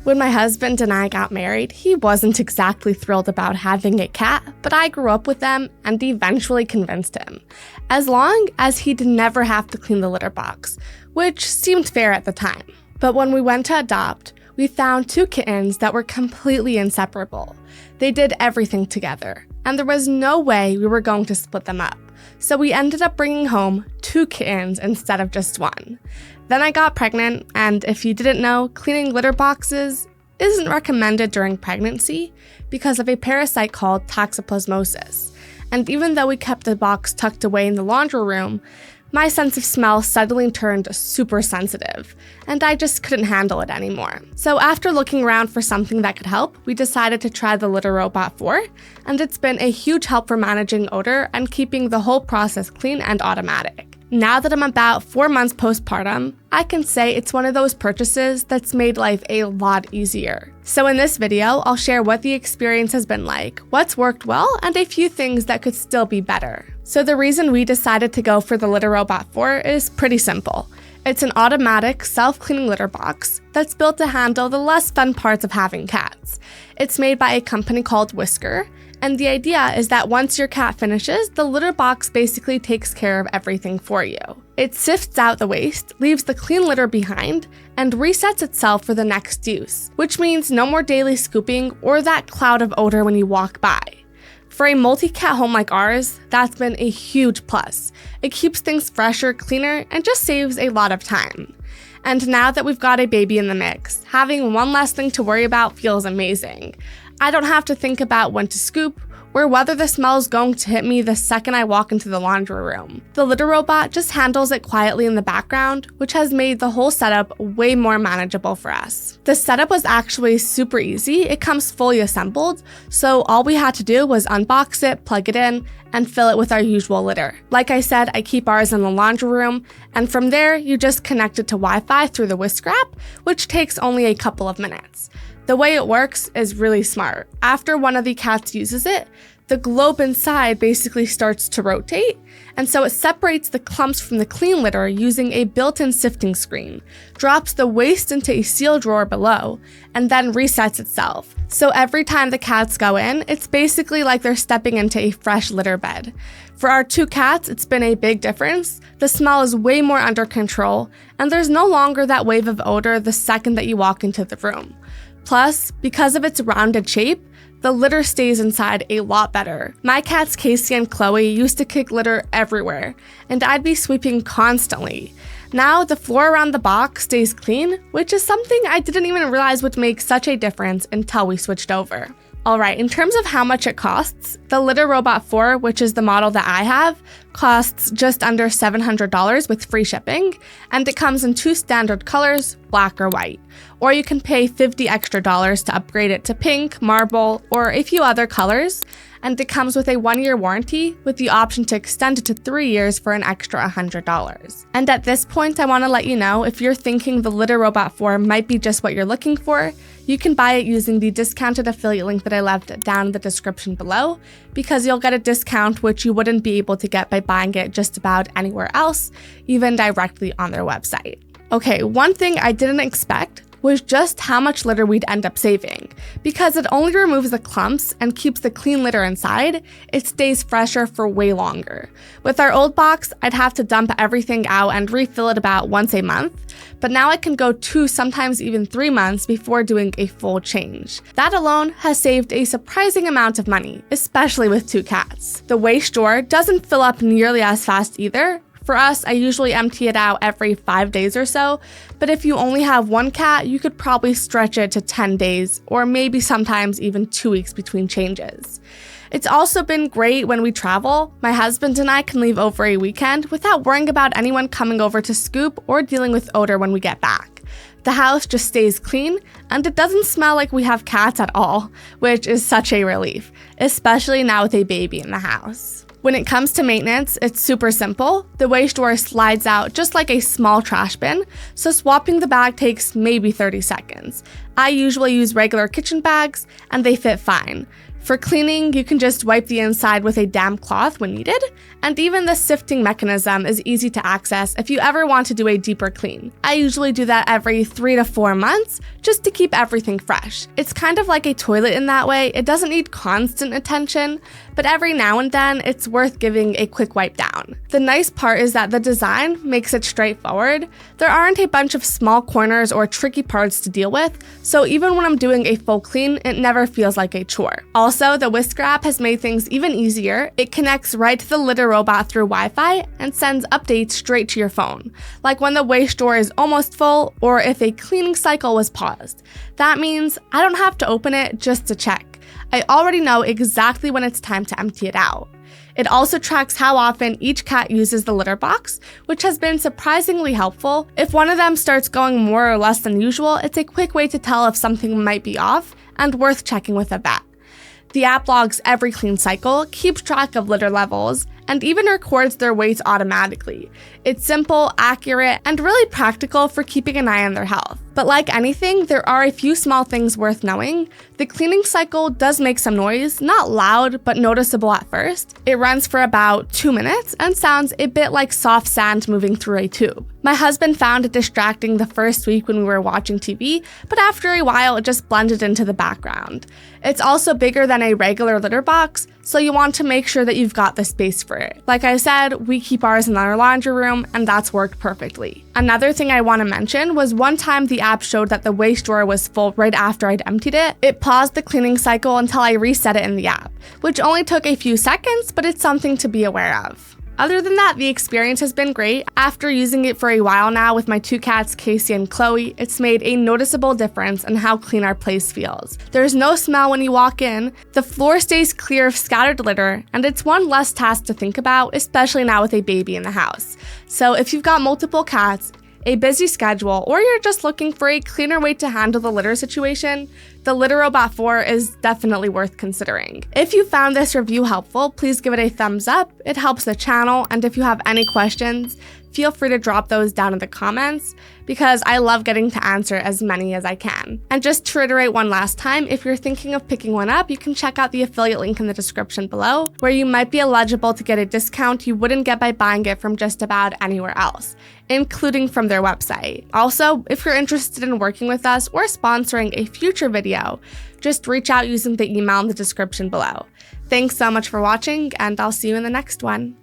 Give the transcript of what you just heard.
When my husband and I got married, he wasn't exactly thrilled about having a cat, but I grew up with them and eventually convinced him, as long as he'd never have to clean the litter box, which seemed fair at the time. But when we went to adopt, we found 2 kittens that were completely inseparable. They did everything together, and there was no way we were going to split them up. So we ended up bringing home 2 kittens instead of just 1. Then I got pregnant, and if you didn't know, cleaning litter boxes isn't recommended during pregnancy because of a parasite called toxoplasmosis. And even though we kept the box tucked away in the laundry room, my sense of smell suddenly turned super sensitive, and I just couldn't handle it anymore. So after looking around for something that could help, we decided to try the Litter Robot 4, and it's been a huge help for managing odor and keeping the whole process clean and automatic. Now that I'm about 4 months postpartum, I can say it's one of those purchases that's made life a lot easier. So in this video, I'll share what the experience has been like, what's worked well, and a few things that could still be better. So the reason we decided to go for the Litter Robot 4 is pretty simple. It's an automatic, self-cleaning litter box that's built to handle the less fun parts of having cats. It's made by a company called Whisker, and the idea is that once your cat finishes, the litter box basically takes care of everything for you. It sifts out the waste, leaves the clean litter behind, and resets itself for the next use, which means no more daily scooping or that cloud of odor when you walk by. For a multi-cat home like ours, that's been a huge plus. It keeps things fresher, cleaner, and just saves a lot of time. And now that we've got a baby in the mix, having one less thing to worry about feels amazing. I don't have to think about when to scoop or whether the smell is going to hit me the second I walk into the laundry room. The Litter Robot just handles it quietly in the background, which has made the whole setup way more manageable for us. The setup was actually super easy. It comes fully assembled, so all we had to do was unbox it, plug it in, and fill it with our usual litter. Like I said, I keep ours in the laundry room, and from there, you just connect it to Wi-Fi through the Whisk app, which takes only a couple of minutes. The way it works is really smart. After one of the cats uses it, the globe inside basically starts to rotate, and so it separates the clumps from the clean litter using a built-in sifting screen, drops the waste into a sealed drawer below, and then resets itself. So every time the cats go in, it's basically like they're stepping into a fresh litter bed. For our 2 cats, it's been a big difference. The smell is way more under control, and there's no longer that wave of odor the second that you walk into the room. Plus, because of its rounded shape, the litter stays inside a lot better. My cats Casey and Chloe used to kick litter everywhere, and I'd be sweeping constantly. Now, the floor around the box stays clean, which is something I didn't even realize would make such a difference until we switched over. Alright, in terms of how much it costs, the Litter Robot 4, which is the model that I have, costs just under $700 with free shipping, and it comes in 2 standard colors, black or white. Or you can pay $50 extra to upgrade it to pink, marble, or a few other colors, and it comes with a 1-year warranty with the option to extend it to 3 years for an extra $100. And at this point, I want to let you know if you're thinking the Litter Robot 4 might be just what you're looking for, you can buy it using the discounted affiliate link that I left down in the description below, because you'll get a discount which you wouldn't be able to get by buying it just about anywhere else, even directly on their website. Okay, one thing I didn't expect was just how much litter we'd end up saving. Because it only removes the clumps and keeps the clean litter inside, it stays fresher for way longer. With our old box, I'd have to dump everything out and refill it about once a month, but now it can go 2, sometimes even 3 months before doing a full change. That alone has saved a surprising amount of money, especially with 2 cats. The waste drawer doesn't fill up nearly as fast either. For us, I usually empty it out every 5 days or so, but if you only have 1 cat, you could probably stretch it to 10 days, or maybe sometimes even 2 weeks between changes. It's also been great when we travel. My husband and I can leave over a weekend without worrying about anyone coming over to scoop or dealing with odor when we get back. The house just stays clean, and it doesn't smell like we have cats at all, which is such a relief, especially now with a baby in the house. When it comes to maintenance, it's super simple. The waste drawer slides out just like a small trash bin, so swapping the bag takes maybe 30 seconds. I usually use regular kitchen bags, and they fit fine. For cleaning, you can just wipe the inside with a damp cloth when needed, and even the sifting mechanism is easy to access if you ever want to do a deeper clean. I usually do that every 3 to 4 months just to keep everything fresh. It's kind of like a toilet in that way. It doesn't need constant attention, but every now and then it's worth giving a quick wipe down. The nice part is that the design makes it straightforward. There aren't a bunch of small corners or tricky parts to deal with, so even when I'm doing a full clean, it never feels like a chore. Also, the Whisker app has made things even easier. It connects right to the litter robot through Wi-Fi and sends updates straight to your phone, like when the waste door is almost full or if a cleaning cycle was paused. That means I don't have to open it just to check. I already know exactly when it's time to empty it out. It also tracks how often each cat uses the litter box, which has been surprisingly helpful. If one of them starts going more or less than usual, it's a quick way to tell if something might be off and worth checking with a vet. The app logs every clean cycle, keeps track of litter levels, and even records their weights automatically. It's simple, accurate, and really practical for keeping an eye on their health. But like anything, there are a few small things worth knowing. The cleaning cycle does make some noise, not loud, but noticeable at first. It runs for about 2 minutes and sounds a bit like soft sand moving through a tube. My husband found it distracting the first week when we were watching TV, but after a while it just blended into the background. It's also bigger than a regular litter box, so you want to make sure that you've got the space for it. Like I said, we keep ours in our laundry room, and that's worked perfectly. Another thing I want to mention was one time the app showed that the waste drawer was full right after I'd emptied it. It paused the cleaning cycle until I reset it in the app, which only took a few seconds, but it's something to be aware of. Other than that, the experience has been great. After using it for a while now with my 2 cats, Casey and Chloe, it's made a noticeable difference in how clean our place feels. There's no smell when you walk in, the floor stays clear of scattered litter, and it's one less task to think about, especially now with a baby in the house. So if you've got multiple cats, a busy schedule, or you're just looking for a cleaner way to handle the litter situation, the Litter Robot 4 is definitely worth considering. If you found this review helpful, please give it a thumbs up. It helps the channel, and if you have any questions, feel free to drop those down in the comments because I love getting to answer as many as I can. And just to reiterate one last time, if you're thinking of picking one up, you can check out the affiliate link in the description below, where you might be eligible to get a discount you wouldn't get by buying it from just about anywhere else, including from their website. Also, if you're interested in working with us or sponsoring a future video, just reach out using the email in the description below. Thanks so much for watching, and I'll see you in the next one.